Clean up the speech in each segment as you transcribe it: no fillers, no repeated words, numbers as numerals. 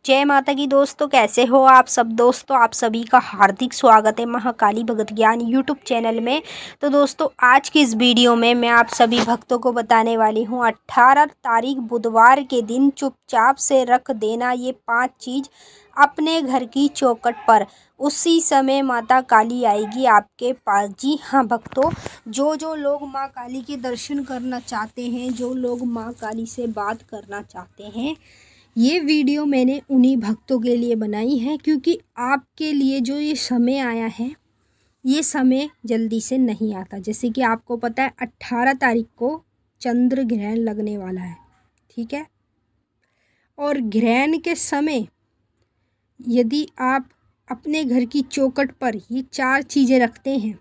जय माता की दोस्तों, कैसे हो आप सब। दोस्तों आप सभी का हार्दिक स्वागत है महाकाली भगत ज्ञान यूट्यूब चैनल में। तो दोस्तों आज की इस वीडियो में मैं आप सभी भक्तों को बताने वाली हूँ 18 तारीख बुधवार के दिन चुपचाप से रख देना ये 5 चीज़ अपने घर की चौखट पर। उसी समय माता काली आएगी आपके पास। जी हाँ भक्तों, जो लोग माँ काली के दर्शन करना चाहते हैं, जो लोग माँ काली से बात करना चाहते हैं, ये वीडियो मैंने उन्हीं भक्तों के लिए बनाई है, क्योंकि आपके लिए जो ये समय आया है ये समय जल्दी से नहीं आता। जैसे कि आपको पता है 18 तारीख को चंद्र ग्रहण लगने वाला है, ठीक है। और ग्रहण के समय यदि आप अपने घर की चौखट पर ये 4 चीज़ें रखते हैं,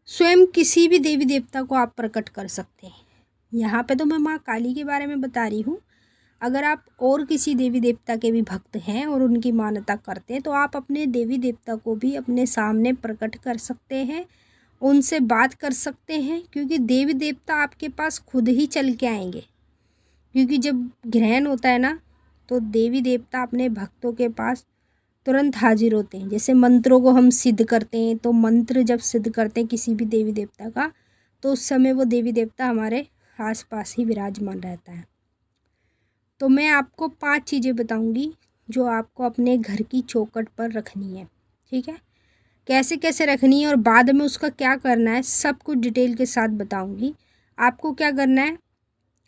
स्वयं किसी भी देवी देवता को आप प्रकट कर सकते हैं। यहाँ पे तो मैं माँ काली के बारे में बता रही हूँ। अगर आप और किसी देवी देवता के भी भक्त हैं और उनकी मान्यता करते हैं तो आप अपने देवी देवता को भी अपने सामने प्रकट कर सकते हैं, उनसे बात कर सकते हैं, क्योंकि देवी देवता आपके पास खुद ही चल के आएंगे। क्योंकि जब ग्रहण होता है ना, तो देवी देवता अपने भक्तों के पास तुरंत हाजिर होते हैं। जैसे मंत्रों को हम सिद्ध करते हैं, तो मंत्र जब सिद्ध करते हैं किसी भी देवी देवता का, तो उस समय वो देवी देवता हमारे आसपास ही विराजमान रहता है। तो मैं आपको 5 चीज़ें बताऊंगी जो आपको अपने घर की चौखट पर रखनी है, ठीक है। कैसे कैसे रखनी है और बाद में उसका क्या करना है, सब कुछ डिटेल के साथ बताऊंगी। आपको क्या करना है,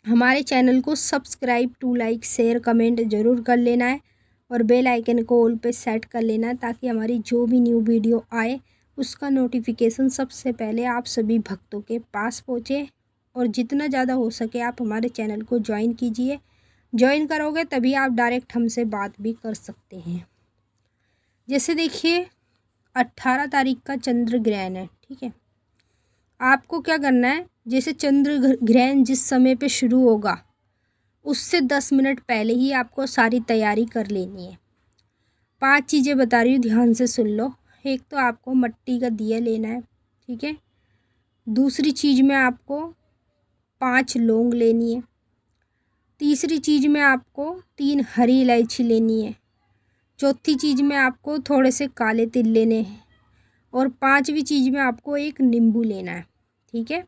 हमारे चैनल को subscribe to like share comment ज़रूर कर लेना है और बेल आइकन को ऑल पे सेट कर लेना है, ताकि हमारी जो भी न्यू वीडियो आए उसका नोटिफिकेशन सबसे पहले आप सभी भक्तों के पास पहुँचे। और जितना ज़्यादा हो सके आप हमारे चैनल को ज्वाइन कीजिए। ज्वाइन करोगे तभी आप डायरेक्ट हमसे बात भी कर सकते हैं। जैसे देखिए 18 तारीख का चंद्र ग्रहण है, ठीक है। आपको क्या करना है, जैसे चंद्र ग्रहण जिस समय पे शुरू होगा उससे 10 मिनट पहले ही आपको सारी तैयारी कर लेनी है। 5 चीज़ें बता रही हूँ, ध्यान से सुन लो। एक तो आपको मिट्टी का दिया लेना है, ठीक है। दूसरी चीज़ में आपको 5 लौंग लेनी है। तीसरी चीज़ में आपको 3 हरी इलायची लेनी है। चौथी चीज़ में आपको थोड़े से काले तिल लेने हैं। और 5वीं चीज़ में आपको एक नींबू लेना है, ठीक है।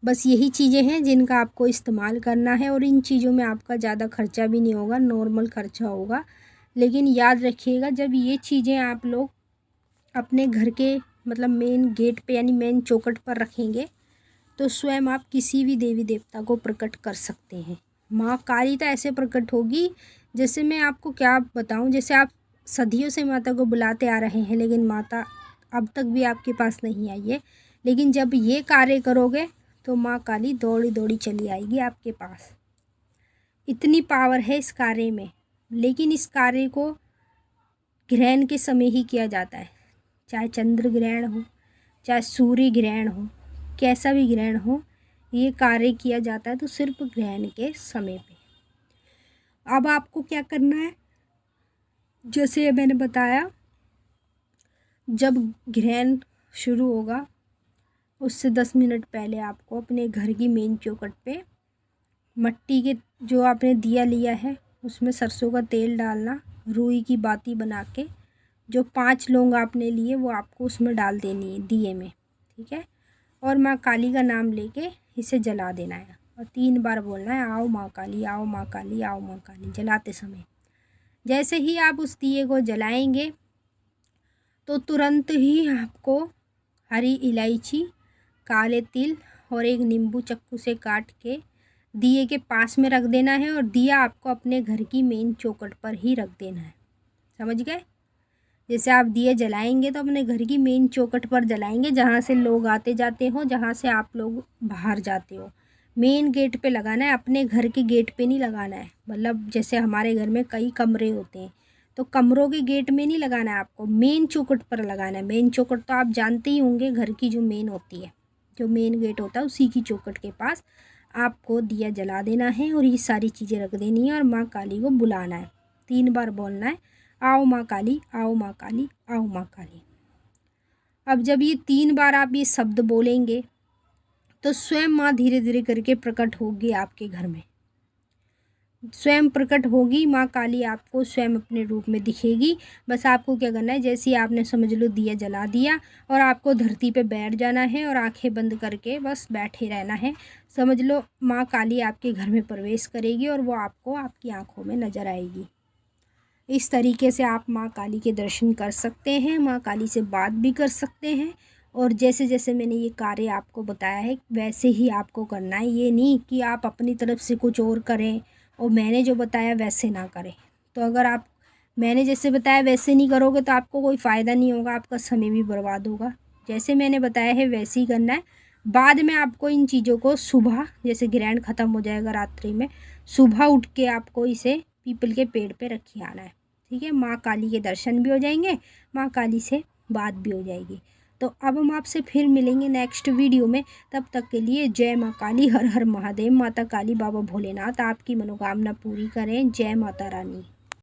बस यही चीज़ें हैं जिनका आपको इस्तेमाल करना है, और इन चीज़ों में आपका ज़्यादा खर्चा भी नहीं होगा, नॉर्मल खर्चा होगा। लेकिन याद रखिएगा, जब ये चीज़ें आप लोग अपने घर के मतलब मेन गेट पे यानी मेन चौखट पर रखेंगे तो स्वयं आप किसी भी देवी देवता को प्रकट कर सकते हैं। माँ काली तो ऐसे प्रकट होगी, जैसे मैं आपको क्या बताऊं, जैसे आप सदियों से माता को बुलाते आ रहे हैं लेकिन माता अब तक भी आपके पास नहीं आई है। लेकिन जब ये कार्य करोगे तो माँ काली दौड़ी दौड़ी चली आएगी आपके पास। इतनी पावर है इस कार्य में। लेकिन इस कार्य को ग्रहण के समय ही किया जाता है, चाहे चंद्र ग्रहण हो, चाहे सूर्य ग्रहण हो, कैसा भी ग्रहण हो, ये कार्य किया जाता है तो सिर्फ ग्रहण के समय पे। अब आपको क्या करना है, जैसे मैंने बताया, जब ग्रहण शुरू होगा उससे 10 मिनट पहले आपको अपने घर की मेन चौखट पे मिट्टी के जो आपने दिया लिया है उसमें सरसों का तेल डालना, रुई की बाती बना के जो 5 लौंग आपने लिए वो आपको उसमें डाल देनी है दिए में, ठीक है। और माँ काली का नाम लेके इसे जला देना है और 3 बार बोलना है, आओ माँ काली, आओ माँ काली, आओ माँ काली, जलाते समय। जैसे ही आप उस दिए को जलाएंगे तो तुरंत ही आपको हरी इलायची, काले तिल और एक नींबू चक्कू से काट के दिए के पास में रख देना है, और दिया आपको अपने घर की मेन चौखट पर ही रख देना है। समझ गए। जैसे आप दिए जलाएंगे तो अपने घर की मेन चौखट पर जलाएंगे, जहाँ से लोग आते जाते हो, जहाँ से आप लोग बाहर जाते हो। मेन गेट पे लगाना है, अपने घर के गेट पे नहीं लगाना है। मतलब जैसे हमारे घर में कई कमरे होते हैं तो कमरों के गेट में नहीं लगाना है, आपको मेन चौखट पर लगाना है। मेन चौखट तो आप जानते ही होंगे, घर की जो मेन होती है, जो मेन गेट होता है उसी की चौखट के पास आपको दिया जला देना है और ये सारी चीज़ें रख देनी है और माँ काली को बुलाना है। 3 बार बोलना है, आओ माँ काली, आओ माँ काली, आओ माँ काली। अब जब ये 3 बार आप ये शब्द बोलेंगे तो स्वयं माँ धीरे धीरे करके प्रकट होगी आपके घर में। स्वयं प्रकट होगी, माँ काली आपको स्वयं अपने रूप में दिखेगी। बस आपको क्या करना है, जैसे ही आपने समझ लो दिया जला दिया और आपको धरती पे बैठ जाना है और आंखें बंद करके बस बैठे रहना है। समझ लो माँ काली आपके घर में प्रवेश करेगी और वो आपको आपकी आंखों में नज़र आएगी। इस तरीके से आप माँ काली के दर्शन कर सकते हैं, माँ काली से बात भी कर सकते हैं। और जैसे जैसे मैंने ये कार्य आपको बताया है वैसे ही आपको करना है, ये नहीं कि आप अपनी तरफ से कुछ और करें और मैंने जो बताया वैसे ना करें। तो अगर आप मैंने जैसे बताया वैसे नहीं करोगे तो आपको कोई फ़ायदा नहीं होगा, आपका समय भी बर्बाद होगा। जैसे मैंने बताया है वैसे ही करना है। बाद में आपको इन चीज़ों को सुबह, जैसे ग्रहण ख़त्म हो जाएगा रात्रि में, सुबह उठ के आपको इसे पीपल के पेड़ पे रखी आना है। ठीक है, माँ काली के दर्शन भी हो जाएंगे, माँ काली से बात भी हो जाएगी। तो अब हम आपसे फिर मिलेंगे नेक्स्ट वीडियो में। तब तक के लिए जय माँ काली, हर हर महादेव। माता काली बाबा भोलेनाथ आपकी मनोकामना पूरी करें। जय माता रानी।